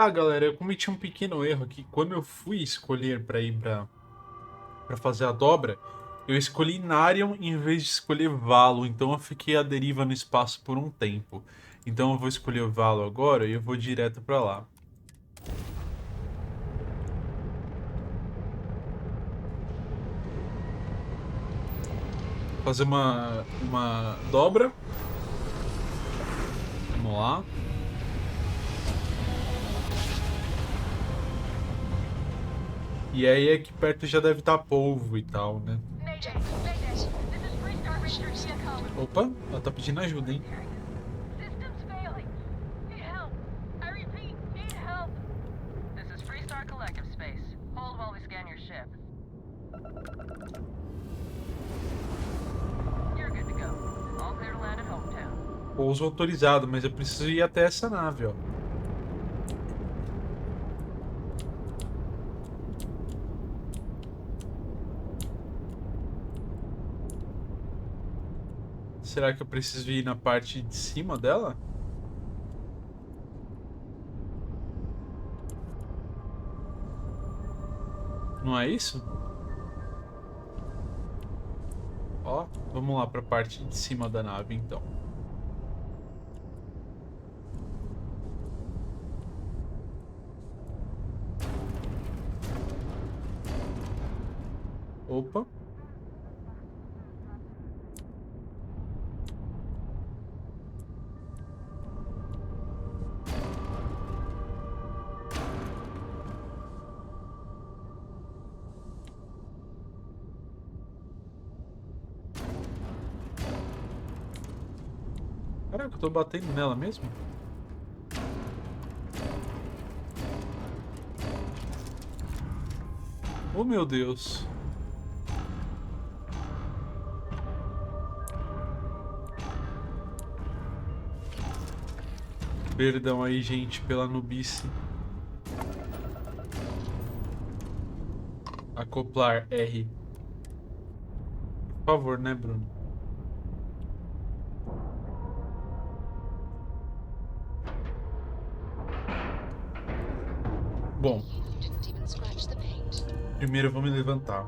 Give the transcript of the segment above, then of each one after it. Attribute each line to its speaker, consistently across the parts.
Speaker 1: Ah, galera, eu cometi um pequeno erro aqui. Quando eu fui escolher para ir para fazer a dobra, eu escolhi Narion em vez de escolher Valo, então eu fiquei à deriva no espaço por um tempo. Então eu vou escolher o Valo agora e eu vou direto para lá. Fazer uma dobra. Vamos lá. E aí aqui perto já deve estar polvo e tal, né? Opa, ela tá pedindo ajuda, hein? Pouso autorizado, mas eu preciso ir até essa nave, ó. Será que eu preciso ir na parte de cima dela? Não é isso? Ó, vamos lá para a parte de cima da nave, então. Opa. Caraca, eu tô batendo nela mesmo? Oh, meu Deus. Perdão aí, gente, pela nubice. Acoplar R. Por favor, né, Bruno? Bom. Primeiro eu vou me levantar.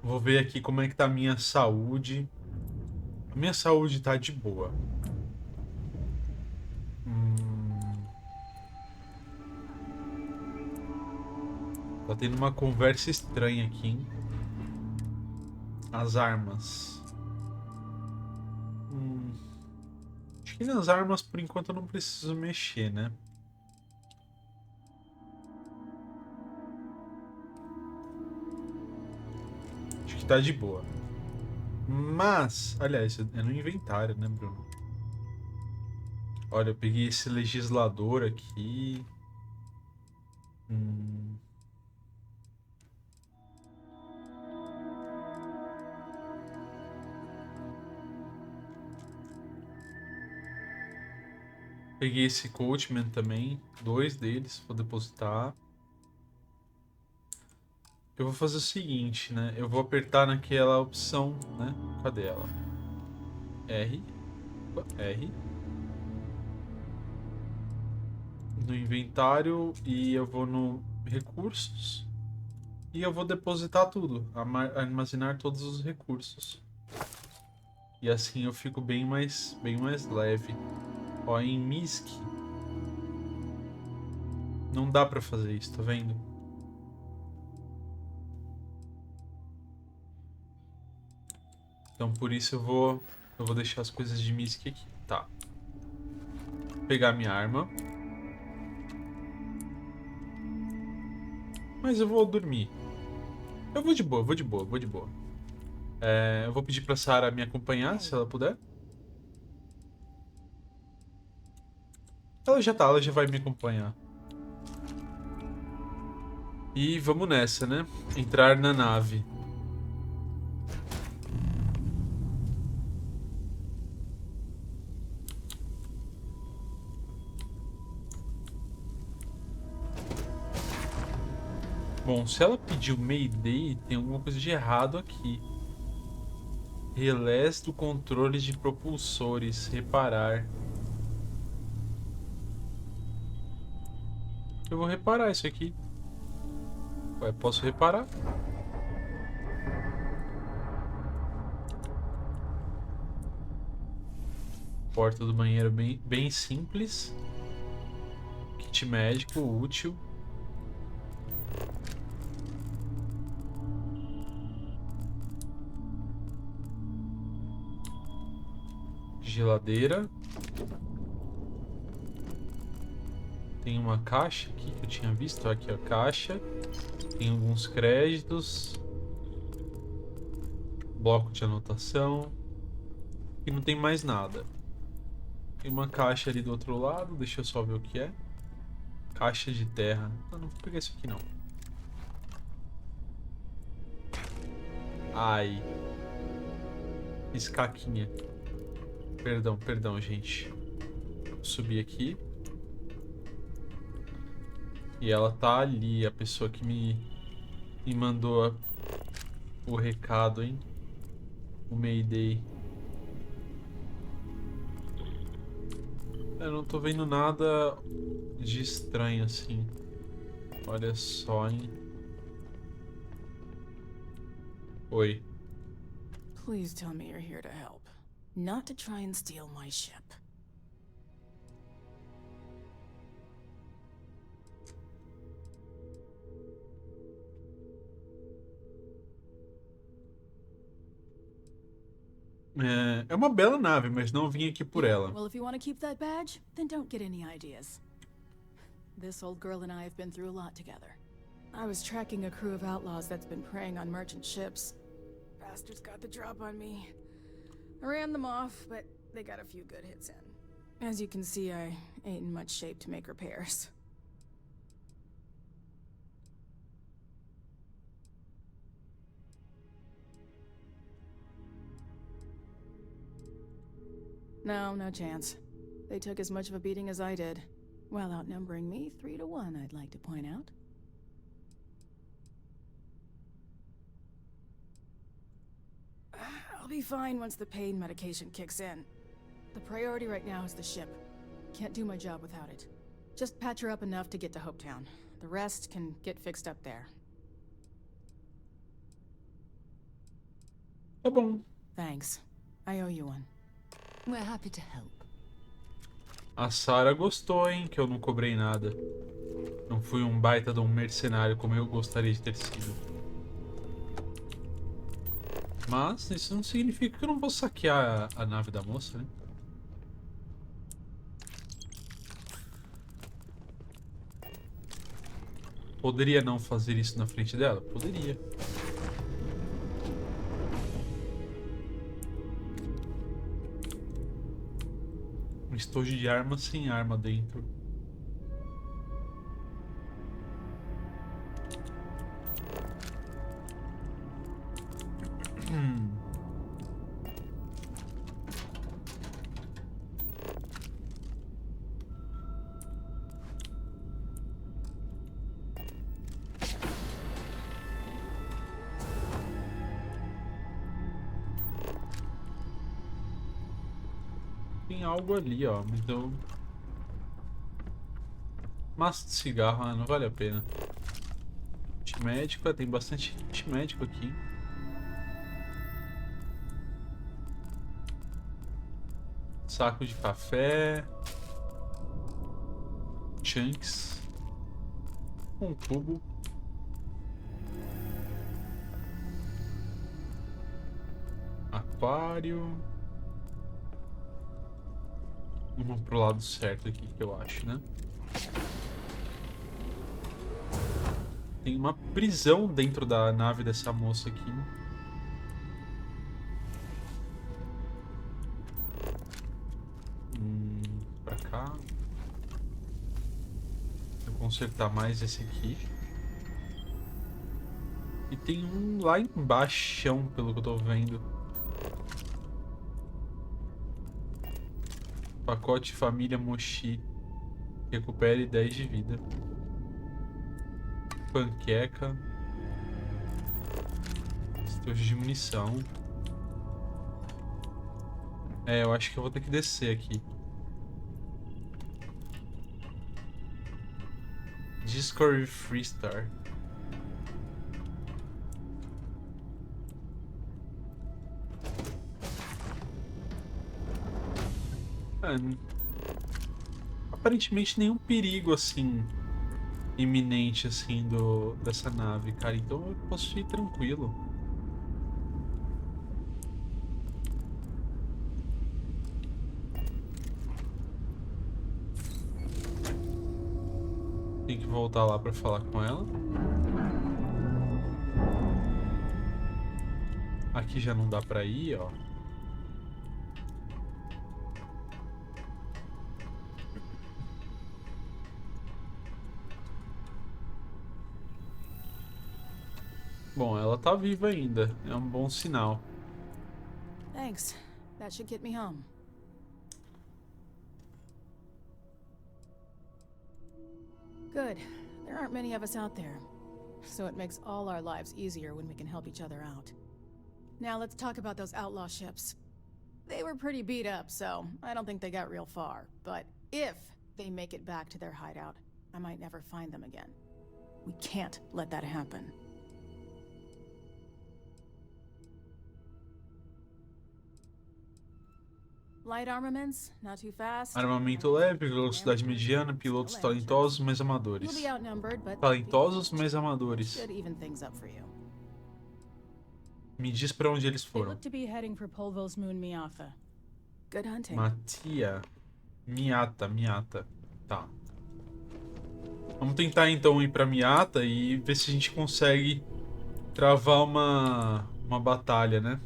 Speaker 1: Vou ver aqui como é que tá a minha saúde. A minha saúde tá de boa. Tá tendo uma conversa estranha aqui, hein? As armas. Acho que nas armas, por enquanto, eu não preciso mexer, né? Acho que tá de boa. Mas, aliás, é no inventário, né, Bruno? Olha, eu peguei esse legislador aqui. Peguei esse coachman também. 2 deles, vou depositar. Eu vou fazer o seguinte, né? Eu vou apertar naquela opção, né? Cadê ela? R. R. No inventário e eu vou no recursos. E eu vou depositar tudo. Armazenar todos os recursos. E assim eu fico bem mais leve. Ó, em MISC. Não dá pra fazer isso, tá vendo? Então por isso eu vou deixar as coisas de MISC aqui. Tá. Vou pegar minha arma. Mas eu vou dormir. Eu vou de boa, vou de boa, vou de boa. Eu vou pedir pra Sarah me acompanhar, se ela puder. Ela já vai me acompanhar. E vamos nessa, né? Entrar na nave. Bom, se ela pediu Mayday, tem alguma coisa de errado aqui. Relés do controle de propulsores. Reparar. Eu vou reparar isso aqui. Ué, posso reparar? Porta do banheiro bem simples. Kit médico útil. Geladeira. Tem uma caixa aqui que eu tinha visto. Aqui a caixa. Tem alguns créditos. Bloco de anotação. E não tem mais nada. Tem uma caixa ali do outro lado. Deixa eu só ver o que é. Caixa de terra. Não vou pegar isso aqui não. Ai. Escaquinha. Perdão, gente. Vou subir aqui. E ela tá ali, a pessoa que me mandou o recado, hein? O Mayday. Eu não tô vendo nada de estranho assim. Olha só, hein? Oi.
Speaker 2: Please tell me you're here to help, not to try and steal my ship.
Speaker 1: É uma bela nave, mas não vim aqui por ela.
Speaker 2: Well, if you want to keep that badge, then don't get any ideas. This old girl and I have been through a lot together. I was tracking a crew of outlaws that's been preying on merchant ships. Bastards got the drop on me. I ran them off, but they got a few good hits in. As you can see, I ain't in much shape to make repairs. No chance. They took as much of a beating as I did, while outnumbering me 3-1, I'd like to point out. I'll be fine once the pain medication kicks in. The priority right now is the ship. Can't do my job without it. Just patch her up enough to get to Hopetown. The rest can get fixed up there.
Speaker 1: Tá bom.
Speaker 2: Thanks. I owe you one.
Speaker 3: We're happy to help.
Speaker 1: A Sarah gostou, hein, que eu não cobrei nada. Não fui um baita de um mercenário como eu gostaria de ter sido. Mas isso não significa que eu não vou saquear a nave da moça, né? Poderia não fazer isso na frente dela? Poderia. Um estojo de arma sem arma dentro. Tem algo ali, ó, me deu... Maço de cigarro, não vale a pena. Kit médico, tem bastante kit médico aqui. Saco de café. Chunks. Um cubo. Aquário. Vamos pro lado certo aqui, que eu acho, né? Tem uma prisão dentro da nave dessa moça aqui. Pra cá. Vou consertar mais esse aqui. E tem um lá embaixo, pelo que eu tô vendo. Pacote família Mochi. Recupere 10 de vida. Panqueca. Estojo de munição. É, eu acho que eu vou ter que descer aqui. Discovery Freestar. Aparentemente nenhum perigo assim iminente assim dessa nave, cara. Então eu posso ir tranquilo. Tem que voltar lá pra falar com ela. Aqui já não dá pra ir, ó. Bom, ela tá viva ainda. É um bom sinal.
Speaker 2: Thanks. That should get me home. Good. There aren't many of us out there, so it makes all our lives easier when we can help each other out. Now let's talk about those outlaw ships. They were pretty beat up, so I don't think they got real far. But if they make it back to their hideout, I might never find them again. We can't let that happen. Light armaments, not too fast.
Speaker 1: Armamento leve, velocidade mediana, pilotos talentosos, mas amadores.
Speaker 2: You'll be outnumbered, but
Speaker 1: Talentosos, mas amadores.
Speaker 2: should even things up for you.
Speaker 1: Me diz pra onde eles
Speaker 4: They
Speaker 1: foram.
Speaker 4: look to be heading for Polvo's moon Miatha.
Speaker 2: Good hunting.
Speaker 1: Matia. Miata. Tá. Vamos tentar então ir pra Miata e ver se a gente consegue travar uma batalha, né?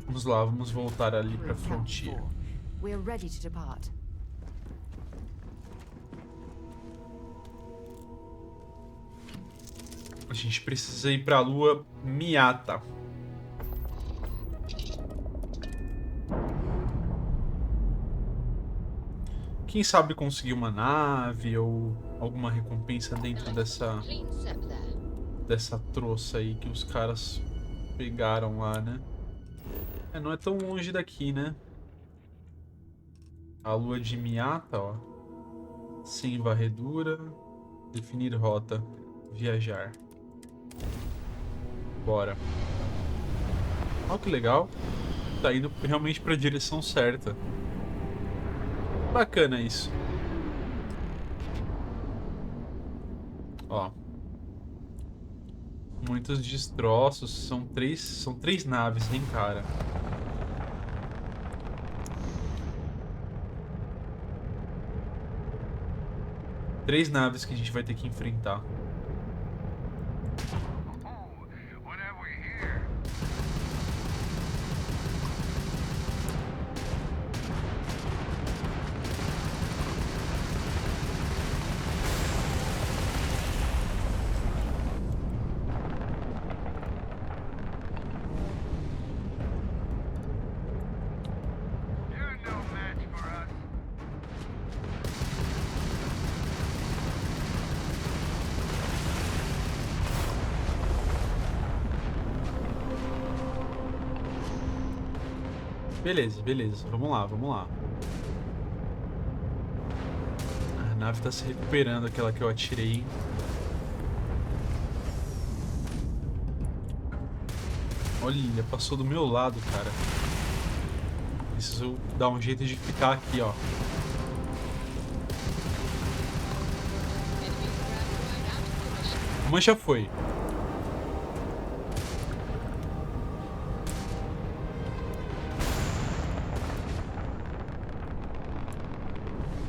Speaker 1: Vamos lá, vamos voltar ali pra Frontier.
Speaker 3: We are ready to depart.
Speaker 1: A gente precisa ir pra lua Miata. Quem sabe conseguir uma nave ou alguma recompensa dentro dessa troça aí que os caras pegaram lá, né? É, não é tão longe daqui, né? A lua de Miata, ó. Sem varredura. Definir rota. Viajar. Bora. Olha que legal. Tá indo realmente pra direção certa. Bacana isso. Ó. Muitos destroços. São três naves, hein, cara? Três naves que a gente vai ter que enfrentar. Beleza. Vamos lá. A nave tá se recuperando, aquela que eu atirei, hein? Olha, passou do meu lado, cara. Preciso dar um jeito de ficar aqui, ó. Uma já foi.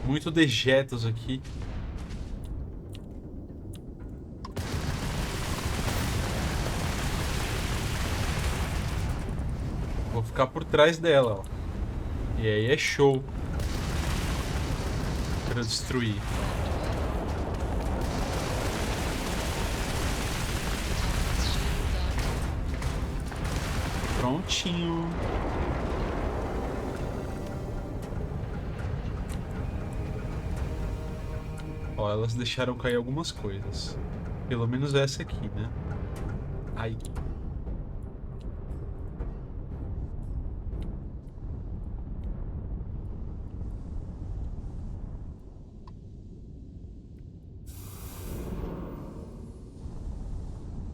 Speaker 1: Muito dejetos aqui. Vou ficar por trás dela, ó. E aí é show. Pra destruir. Prontinho. Ó, elas deixaram cair algumas coisas. Pelo menos essa aqui, né? Ai.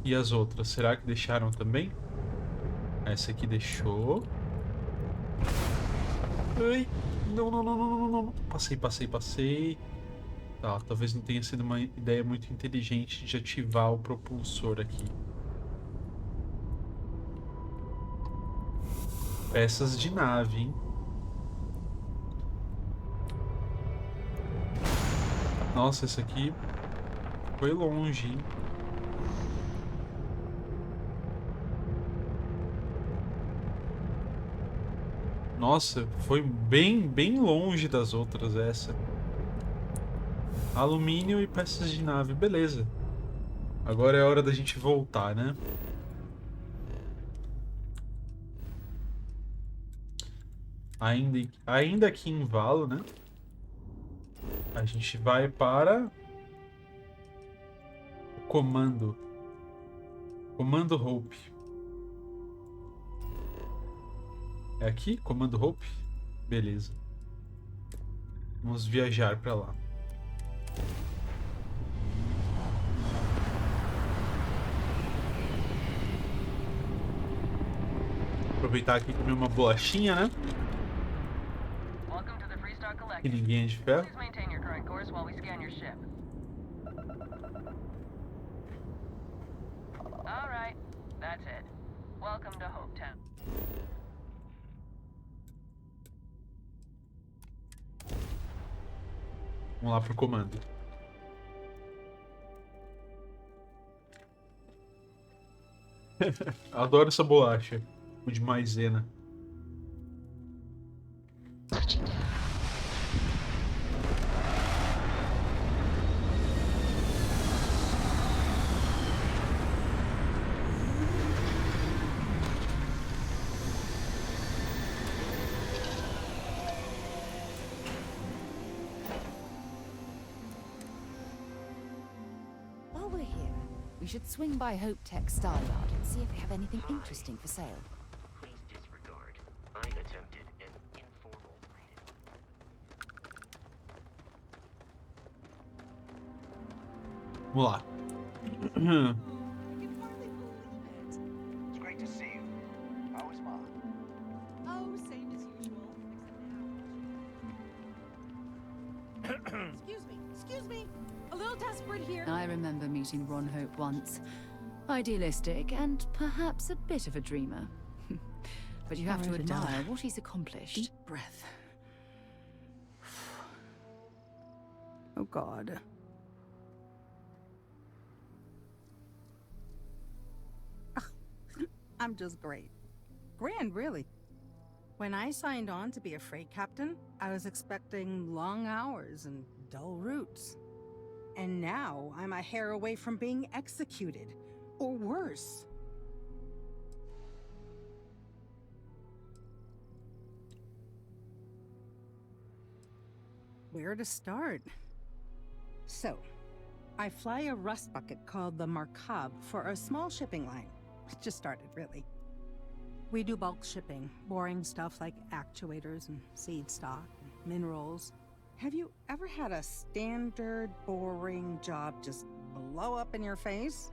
Speaker 1: E as outras, será que deixaram também? Essa aqui deixou. Ai, não, não, não, não, não, não. Passei, passei, passei. Tá, talvez não tenha sido uma ideia muito inteligente de ativar o propulsor aqui. Peças de nave, hein? Nossa, esse aqui foi longe, hein? Nossa, foi bem, bem longe das outras essa. Alumínio e peças de nave, beleza. Agora é hora da gente voltar, né? Ainda aqui em Valo, né? A gente vai para o comando. Comando Hope. É aqui? Comando Hope? Beleza. Vamos viajar para lá. Aproveitar aqui e comer uma bolachinha, né? E ninguém é de ferro. Vamos lá pro comando. Adoro essa bolacha. O de maisena.
Speaker 3: While we're here, we should swing by Hope Tech Star Yard and see if they have anything interesting for sale.
Speaker 5: Please disregard. I attempted an informal greeting.
Speaker 1: Vamos lá.
Speaker 6: It's great to see you. How is Mom?
Speaker 7: Oh, same as usual. Excuse me. A little desperate here.
Speaker 3: I remember meeting Ron Hope once. Idealistic and perhaps a bit of a dreamer. But you have to admire what he's accomplished.
Speaker 7: Deep breath. Oh, God. I'm just great. Grand, really. When I signed on to be a freight captain, I was expecting long hours and dull routes. And now I'm a hair away from being executed. Or worse. Where to start? So, I fly a rust bucket called the Markab for a small shipping line. It just started, really. We do bulk shipping, boring stuff like actuators and seed stock and minerals. Have you ever had a standard, boring job just blow up in your face?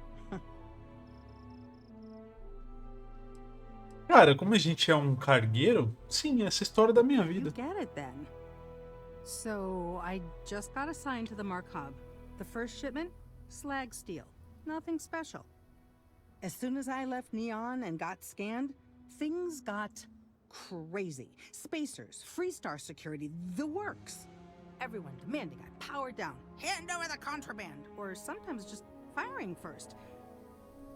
Speaker 1: Cara, como a gente é um cargueiro, sim, essa é a história da minha
Speaker 7: You
Speaker 1: vida.
Speaker 7: get it then. So, I just got assigned to the Markab. The first shipment? Slag steel. Nothing special. As soon as I left Neon and got scanned, things got crazy. Spacers, Freestar security, the works. Everyone demanding I power down, hand over the contraband, or sometimes just firing first.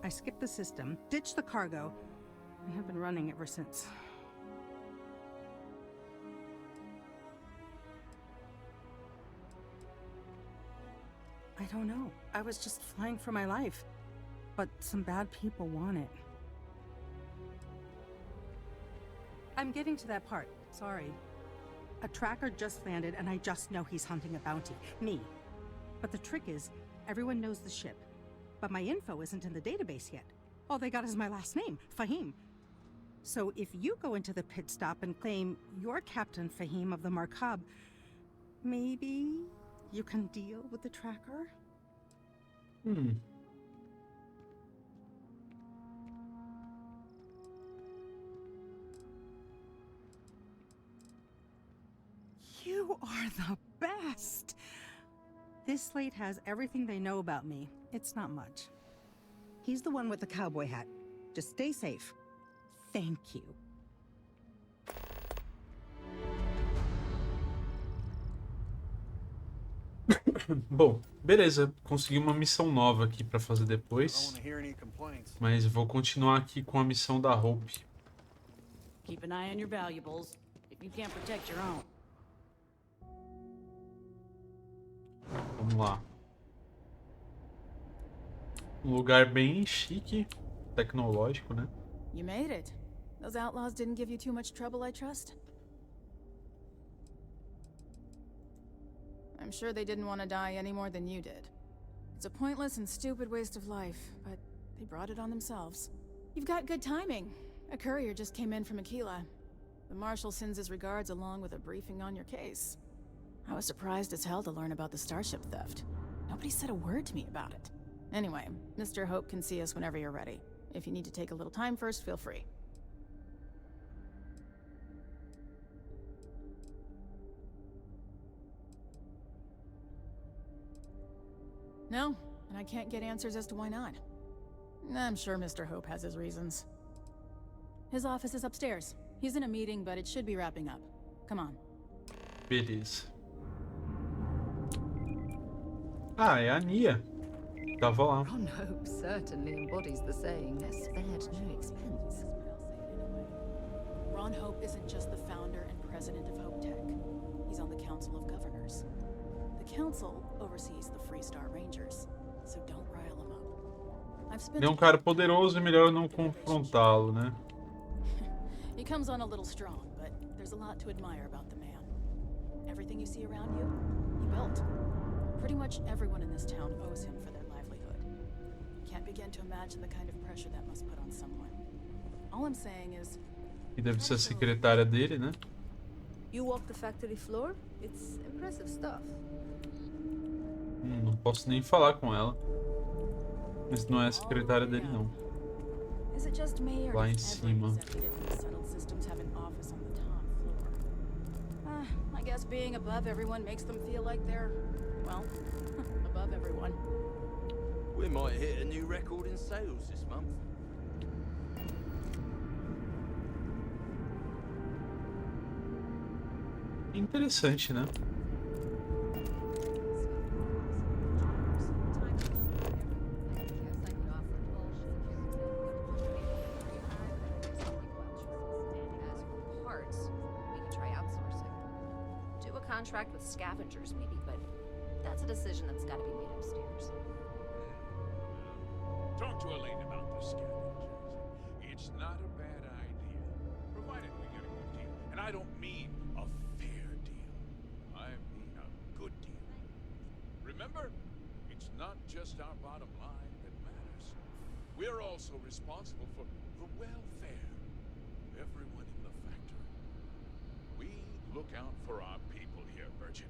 Speaker 7: I skipped the system, ditched the cargo, and have been running ever since. I don't know. I was just flying for my life. But some bad people want it. I'm getting to that part. Sorry. A tracker just landed and I just know he's hunting a bounty. Me. But the trick is, everyone knows the ship. But my info isn't in the database yet. All they got is my last name, Fahim. So if you go into the pit stop and claim you're Captain Fahim of the Markab, maybe you can deal with the tracker? You are the best! This slate has everything they know about me. It's not much. He's the one with the cowboy hat. Just stay safe. Thank you.
Speaker 1: Bom, beleza. Consegui uma missão nova aqui pra fazer depois. Mas vou continuar aqui com a missão da Hope.
Speaker 4: Keep an eye on your valuables if you can't protect your own.
Speaker 1: Vamos lá. Um lugar bem chique, tecnológico, né?
Speaker 2: You made it. Those outlaws didn't give you too much trouble, I trust? I'm sure they didn't want to die any more than you did. It's a pointless and stupid waste of life, but they brought it on themselves. You've got good timing. A courier just came in from Aquila. The Marshal sends his regards along with a briefing on your case. I was surprised as hell to learn about the starship theft. Nobody said a word to me about it. Anyway, Mr. Hope can see us whenever you're ready. If you need to take a little time first, feel free. No, and I can't get answers as to why not. I'm sure Mr. Hope has his reasons. His office is upstairs. He's in a meeting, but it should be wrapping up. Come on.
Speaker 1: Beleza. Ah, é a Nia. Tava lá.
Speaker 3: Ron Hope certainly embodies the saying, "They're spared no expense."
Speaker 2: Ron Hope isn't just the founder and president of Hope Tech. He's on the Council of Governors. The council oversees the Freestar Rangers, so don't rile him up. I've spent
Speaker 1: Ele é um cara poderoso e melhor não confrontá-lo, né?
Speaker 2: He comes on a little strong, but there's a lot to admire about the man. Everything you see around you, he built. Pretty much everyone in this town owes him for their livelihood. Can't begin to imagine the kind of pressure that must put on someone. All I'm saying is...
Speaker 1: E deve ser a secretária dele, né?
Speaker 3: You walk the factory floor? It's impressive stuff.
Speaker 1: Não posso nem falar com ela. Mas não é a secretária dele, não.
Speaker 2: Is it just me, or
Speaker 1: Lá em
Speaker 2: does every
Speaker 1: cima.
Speaker 2: executive in the settled systems have an office on the top floor? I guess being above everyone makes them feel like they're, well, above everyone.
Speaker 8: We might hit a new record in sales this month.
Speaker 1: Interessante, né?
Speaker 9: Contract with scavengers, maybe, but that's a decision that's got to be made upstairs.
Speaker 10: Talk to Elaine about the scavengers. It's not a bad idea, provided we get a good deal. And I don't mean a fair deal. I mean a good deal. Remember, it's not just our bottom line that matters. We're also responsible for the welfare of everyone in the factory. We look out for our people here, Bridget.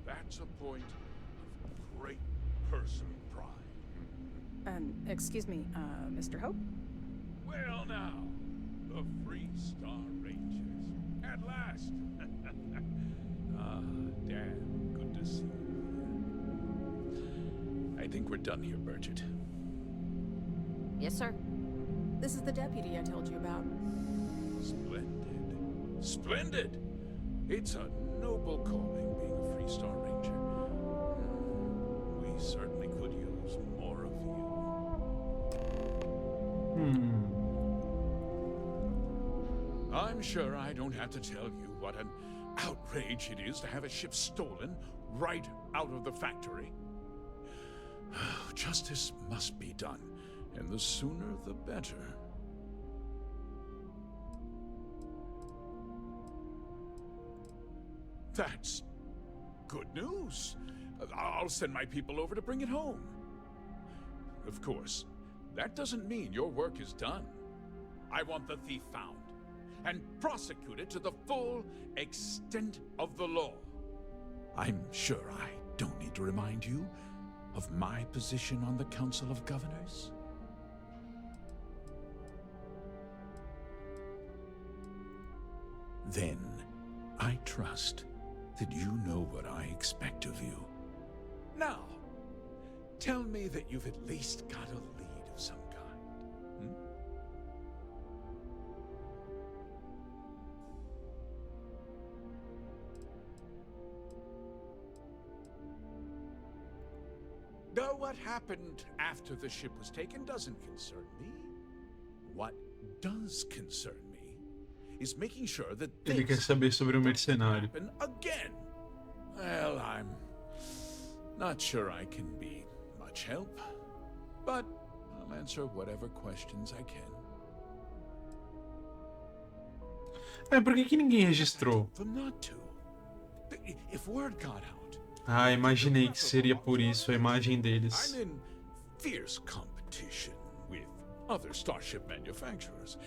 Speaker 10: That's a point of great personal pride.
Speaker 2: Excuse me, Mr. Hope?
Speaker 10: Well now, the Freestar Rangers. At last! Ah, damn, good to see you. I think we're done here, Bridget.
Speaker 9: Yes, sir.
Speaker 2: This is the deputy I told you about.
Speaker 10: Splendid. Splendid! It's a noble calling being a Freestar Ranger. We certainly could use more of you. I'm sure I don't have to tell you what an outrage it is to have a ship stolen right out of the factory. Justice must be done, and the sooner the better. That's good news. I'll send my people over to bring it home. Of course, that doesn't mean your work is done. I want the thief found and prosecuted to the full extent of the law. I'm sure I don't need to remind you of my position on the Council of Governors. Then, I trust that you know what I expect of you. Now, tell me that you've at least got a lead of some kind. Hmm? Though what happened after the ship was taken doesn't concern me. What does concern me is making sure that
Speaker 1: Ele quer saber sobre o mercenário.
Speaker 10: happen again. Well, I'm not sure I can be much help, but I'll answer whatever questions I can.
Speaker 1: Por que ninguém registrou?
Speaker 10: Them not to. If word got out,
Speaker 1: Imaginei que seria por isso a imagem deles.
Speaker 10: I'm in fierce competition with other starship manufacturers.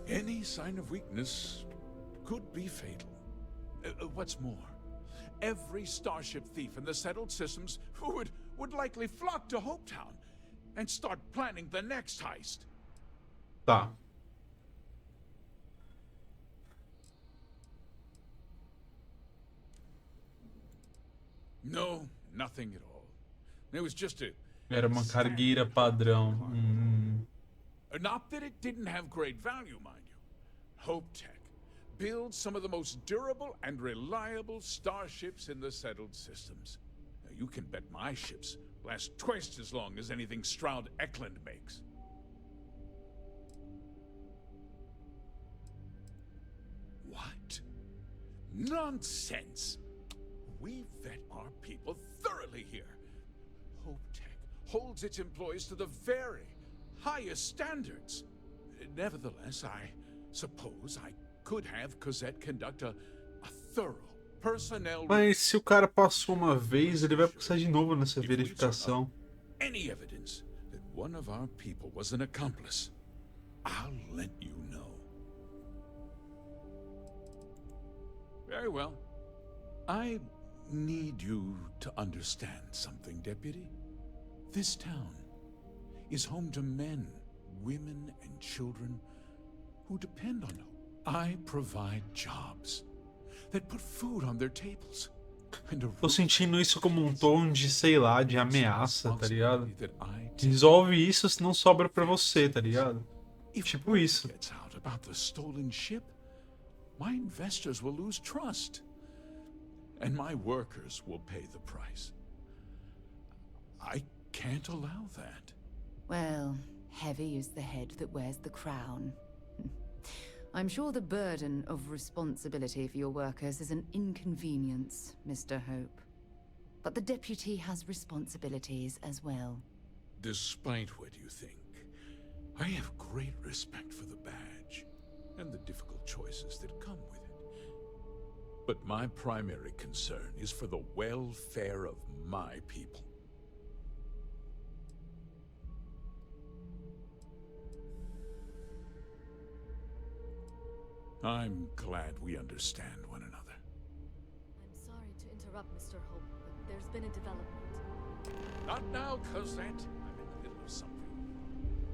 Speaker 10: Any sign of weakness could be fatal. What's more, every starship thief in the settled systems would likely flock to Hopetown and start planning the next heist.
Speaker 1: Tá.
Speaker 10: No, nothing at all. It was just a...
Speaker 1: Era uma cargueira padrão.
Speaker 10: Not that it didn't have great value, mind you. Hope Tech builds some of the most durable and reliable starships in the settled systems. Now, you can bet my ships last twice as long as anything Stroud Eklund makes. What? Nonsense! We vet our people thoroughly here. Hope Tech holds its employees to the very highest standards. Nevertheless, I suppose I could have Cosette conduct a thorough personnel...
Speaker 1: Mas se o cara passou uma vez, ele vai passar de novo nessa verificação.
Speaker 10: Any evidence that one of our people was an accomplice, I'll let you know. Very well. I need you to understand something, Deputy. This town is home to men, women, and children who depend on hope. I provide jobs that put food on their tables.
Speaker 1: Tô sentindo isso como um tom de, sei lá, de ameaça, tá ligado? Resolve isso, senão sobra pra você, tá ligado? Tipo isso.
Speaker 10: Gets out about the stolen ship, my investors will lose trust, and my workers will pay the price. I can't allow that.
Speaker 3: Well, heavy is the head that wears the crown. I'm sure the burden of responsibility for your workers is an inconvenience, Mr. Hope. But the deputy has responsibilities as well.
Speaker 10: Despite what you think, I have great respect for the badge and the difficult choices that come with it. But my primary concern is for the welfare of my people. I'm glad we understand one another.
Speaker 11: I'm sorry to interrupt, Mr. Hope, but there's been a development.
Speaker 10: Not now, Cosette. I'm in the middle of something.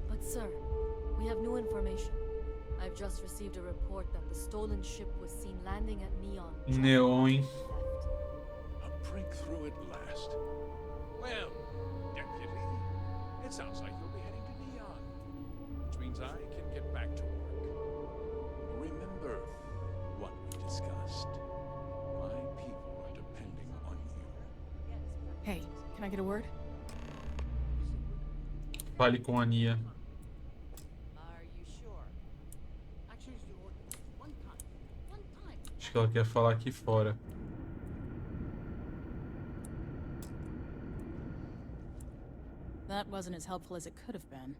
Speaker 11: But sir, we have new information. I've just received a report that the stolen ship was seen landing at Neon.
Speaker 1: Neon.
Speaker 10: A breakthrough at last. Well, Deputy, it sounds like you'll be heading to Neon, which means I can get back to work. Remember what we discussed. My people are depending on you.
Speaker 2: Hey, can I get a word?
Speaker 1: Fale com a Nia.
Speaker 4: Are you sure? I changed the order one time.
Speaker 1: Acho que ela quer falar aqui fora.
Speaker 2: That wasn't as helpful as it could have been.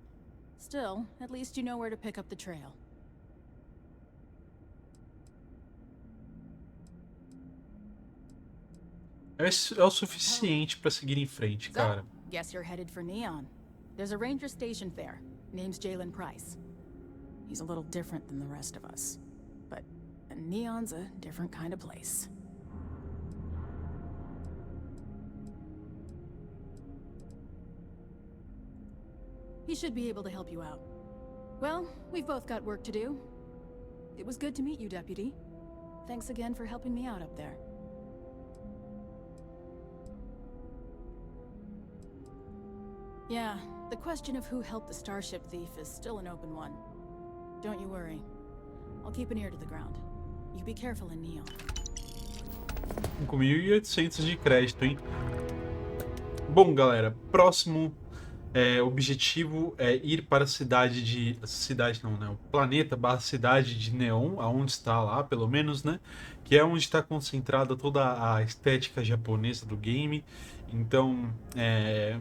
Speaker 2: Still, at least you know where to pick up the trail.
Speaker 1: É o suficiente pra seguir em frente, cara.
Speaker 2: So, guess you're headed for Neon. There's a ranger stationed there. Name's Jalen Price. He's a little different than the rest of us. But Neon's a different kind of place. He should be able to help you out. Well, we've both got work to do. It was good to meet you, Deputy. Thanks again for helping me out up there. Yeah, the question of who helped the Starship thief is still an open one. Don't you worry. I'll keep an ear to the ground. You be careful in Neon.
Speaker 1: 5.800 de crédito, hein? Bom, galera, próximo objetivo é ir para a cidade de... Cidade não, né? O planeta barra cidade de Neon, aonde está lá, pelo menos, né? Que é onde está concentrada toda a estética japonesa do game. Então,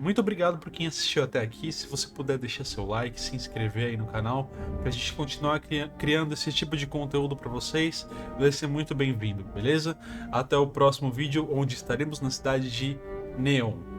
Speaker 1: muito obrigado por quem assistiu até aqui. Se você puder deixar seu like, se inscrever aí no canal, pra gente continuar criando esse tipo de conteúdo para vocês, vai ser muito bem-vindo, beleza? Até o próximo vídeo, onde estaremos na cidade de Neon.